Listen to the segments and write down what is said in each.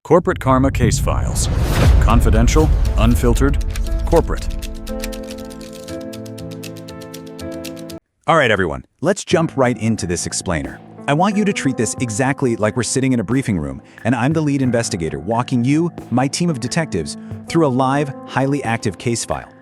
Corporate Karma Case Files. Confidential, unfiltered, corporate. All right, everyone, let's jump right into this explainer. I want you to treat this exactly like we're sitting in a briefing room, and I'm the lead investigator walking you, my team of detectives, through a live, highly active case file.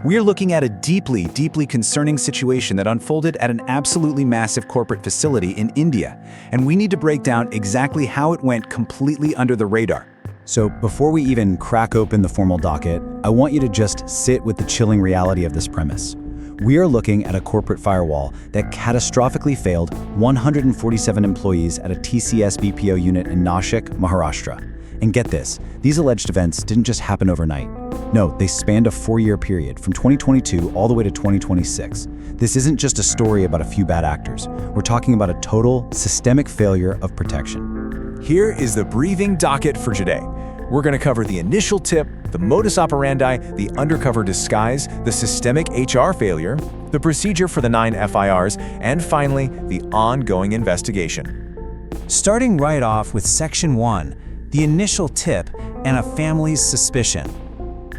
We are looking at a deeply, deeply concerning situation that unfolded at an absolutely massive corporate facility in India, and we need to break down exactly how it went completely under the radar. So before we even crack open the formal docket, I want you to just sit with the chilling reality of this premise. We are looking at a corporate firewall that catastrophically failed 147 employees at a TCS BPO unit in Nashik, Maharashtra. And get this, these alleged events didn't just happen overnight. No, they spanned a 4-year period from 2022 all the way to 2026. This isn't just a story about a few bad actors. We're talking about a total, systemic failure of protection. Here is the briefing docket for today. We're going to cover the initial tip, the modus operandi, the undercover disguise, the systemic HR failure, the procedure for the 9 FIRs, and finally, the ongoing investigation. Starting right off with Section 1, the initial tip and a family's suspicion.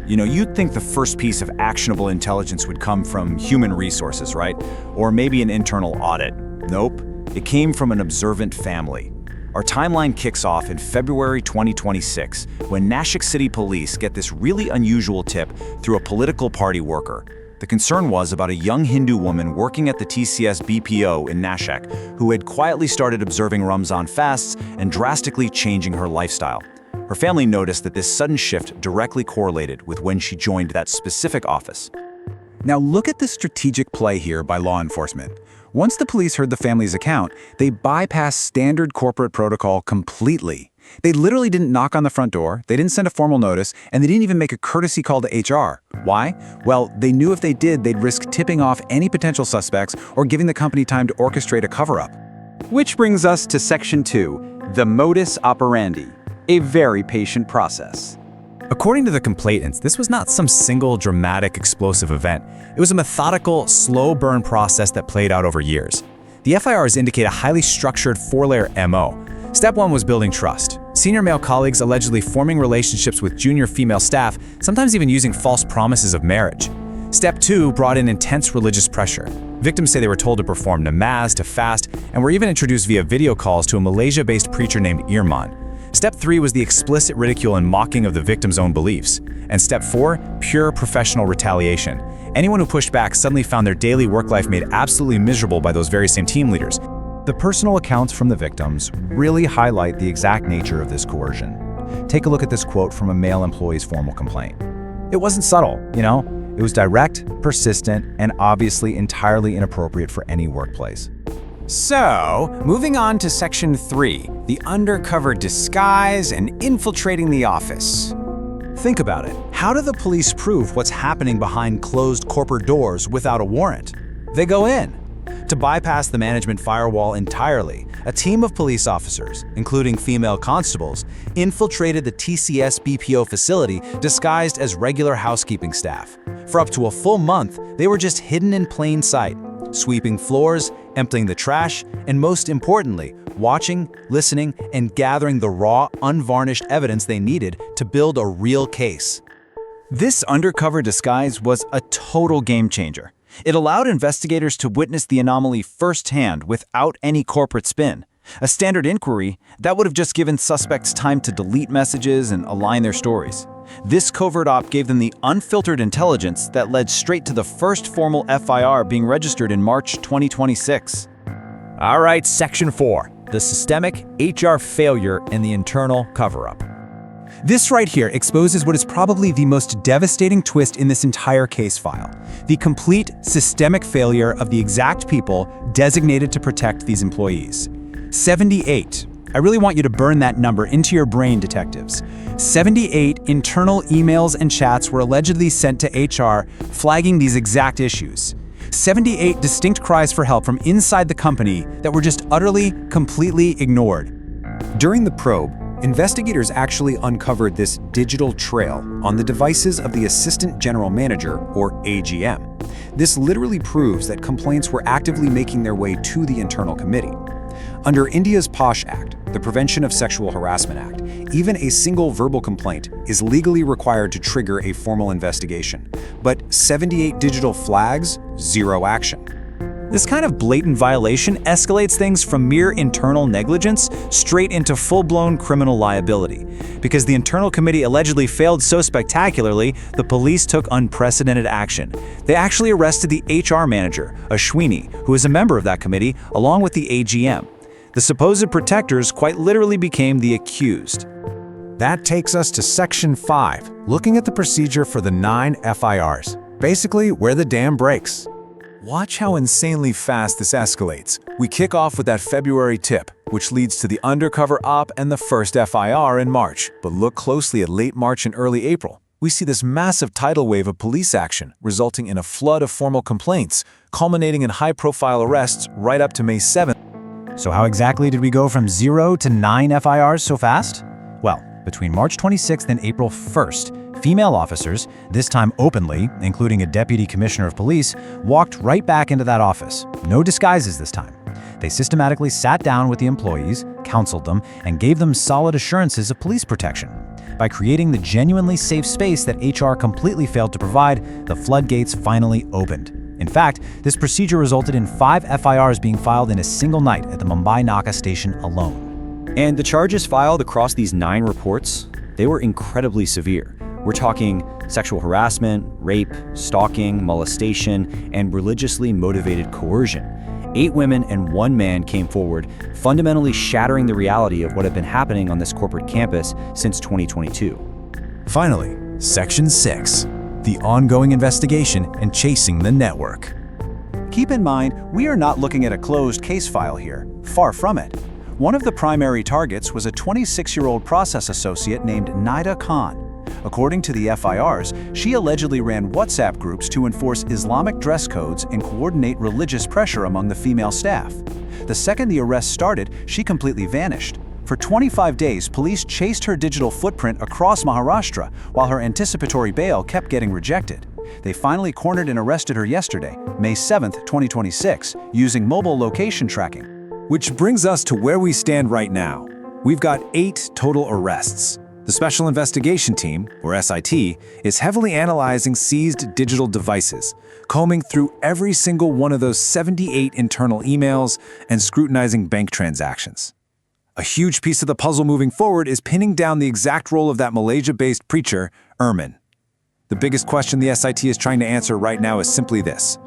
You know, you'd think the first piece of actionable intelligence would come from human resources, right? Or maybe an internal audit. Nope, it came from an observant family. Our timeline kicks off in February 2026 when Nashik City Police get this really unusual tip through a political party worker. The concern was about a young Hindu woman working at the TCS BPO in Nashik who had quietly started observing Ramzan fasts and drastically changing her lifestyle. Her family noticed that this sudden shift directly correlated with when she joined that specific office. Now look at the strategic play here by law enforcement. Once the police heard the family's account, they bypassed standard corporate protocol completely. They literally didn't knock on the front door, they didn't send a formal notice, and they didn't even make a courtesy call to HR. Why? Well, they knew if they did, they'd risk tipping off any potential suspects or giving the company time to orchestrate a cover-up. Which brings us to Section 2, the modus operandi, a very patient process. According to the complainants, this was not some single dramatic explosive event. It was a methodical, slow burn process that played out over years. The FIRs indicate a highly structured 4-layer MO. Step 1 was building trust. Senior male colleagues allegedly forming relationships with junior female staff, sometimes even using false promises of marriage. Step 2 brought in intense religious pressure. Victims say they were told to perform namaz, to fast, and were even introduced via video calls to a Malaysia-based preacher named Irman. Step 3 was the explicit ridicule and mocking of the victim's own beliefs. And Step 4, pure professional retaliation. Anyone who pushed back suddenly found their daily work life made absolutely miserable by those very same team leaders. The personal accounts from the victims really highlight the exact nature of this coercion. Take a look at this quote from a male employee's formal complaint. It wasn't subtle, you know? It was direct, persistent, and obviously entirely inappropriate for any workplace. So, moving on to Section 3, the undercover disguise and infiltrating the office. Think about it. How do the police prove what's happening behind closed corporate doors without a warrant? They go in. To bypass the management firewall entirely, a team of police officers, including female constables, infiltrated the TCS BPO facility disguised as regular housekeeping staff. For up to a full month, they were just hidden in plain sight, sweeping floors, emptying the trash, and most importantly, watching, listening, and gathering the raw, unvarnished evidence they needed to build a real case. This undercover disguise was a total game changer. It allowed investigators to witness the anomaly firsthand without any corporate spin. A standard inquiry that would have just given suspects time to delete messages and align their stories. This covert op gave them the unfiltered intelligence that led straight to the first formal FIR being registered in March 2026. All right, Section 4, the systemic HR failure and the internal cover-up. This right here exposes what is probably the most devastating twist in this entire case file. The complete systemic failure of the exact people designated to protect these employees. 78. I really want you to burn that number into your brain, detectives. 78 internal emails and chats were allegedly sent to HR flagging these exact issues. 78 distinct cries for help from inside the company that were just utterly, completely ignored. During the probe, investigators actually uncovered this digital trail on the devices of the Assistant General Manager, or AGM. This literally proves that complaints were actively making their way to the internal committee. Under India's POSH Act, the Prevention of Sexual Harassment Act, Even a single verbal complaint is legally required to trigger a formal investigation. But 78 digital flags, zero action. This kind of blatant violation escalates things from mere internal negligence straight into full-blown criminal liability. Because the internal committee allegedly failed so spectacularly, the police took unprecedented action. They actually arrested the HR manager, Ashwini, who is a member of that committee, along with the AGM. The supposed protectors quite literally became the accused. That takes us to Section 5, looking at the procedure for the 9 FIRs. Basically, where the dam breaks. Watch how insanely fast this escalates. We kick off with that February tip, which leads to the undercover op and the first FIR in March. But look closely at late March and early April. We see this massive tidal wave of police action, resulting in a flood of formal complaints, culminating in high-profile arrests right up to May 7th. So how exactly did we go from 0 to 9 FIRs so fast? Well, between March 26th and April 1st, female officers, this time openly, including a deputy commissioner of police, walked right back into that office. No disguises this time. They systematically sat down with the employees, counseled them, and gave them solid assurances of police protection. By creating the genuinely safe space that HR completely failed to provide, the floodgates finally opened. In fact, this procedure resulted in 5 FIRs being filed in a single night at the Mumbai Naka station alone. And the charges filed across these 9 reports, they were incredibly severe. We're talking sexual harassment, rape, stalking, molestation, and religiously motivated coercion. 8 women and 1 man came forward, fundamentally shattering the reality of what had been happening on this corporate campus since 2022. Finally, Section 6, the ongoing investigation and chasing the network. Keep in mind, we are not looking at a closed case file here. Far from it. One of the primary targets was a 26-year-old process associate named Nida Khan. According to the FIRs, she allegedly ran WhatsApp groups to enforce Islamic dress codes and coordinate religious pressure among the female staff. The second the arrest started, she completely vanished. For 25 days, police chased her digital footprint across Maharashtra, while her anticipatory bail kept getting rejected. They finally cornered and arrested her yesterday, May 7, 2026, using mobile location tracking. Which brings us to where we stand right now. We've got 8 total arrests. The Special Investigation Team, or SIT, is heavily analyzing seized digital devices, combing through every single one of those 78 internal emails and scrutinizing bank transactions. A huge piece of the puzzle moving forward is pinning down the exact role of that Malaysia-based preacher, Erman. The biggest question the SIT is trying to answer right now is simply this.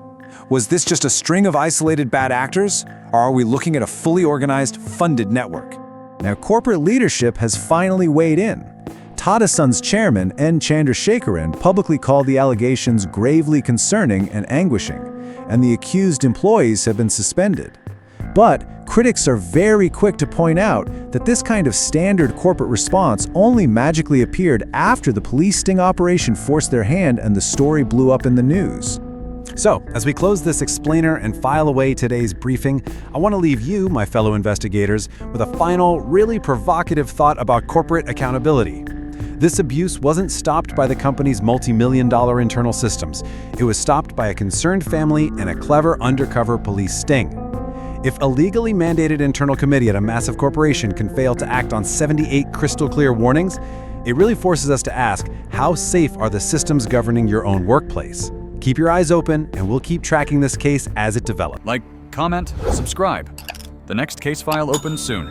Was this just a string of isolated bad actors, or are we looking at a fully organized, funded network? Now, corporate leadership has finally weighed in. Tata Sons chairman N. Chandrasekaran publicly called the allegations gravely concerning and anguishing, and the accused employees have been suspended. But critics are very quick to point out that this kind of standard corporate response only magically appeared after the police sting operation forced their hand and the story blew up in the news. So, as we close this explainer and file away today's briefing, I want to leave you, my fellow investigators, with a final, really provocative thought about corporate accountability. This abuse wasn't stopped by the company's multi-million-dollar internal systems. It was stopped by a concerned family and a clever undercover police sting. If a legally mandated internal committee at a massive corporation can fail to act on 78 crystal-clear warnings, it really forces us to ask, how safe are the systems governing your own workplace? Keep your eyes open, and we'll keep tracking this case as it develops. Like, comment, subscribe. The next case file opens soon.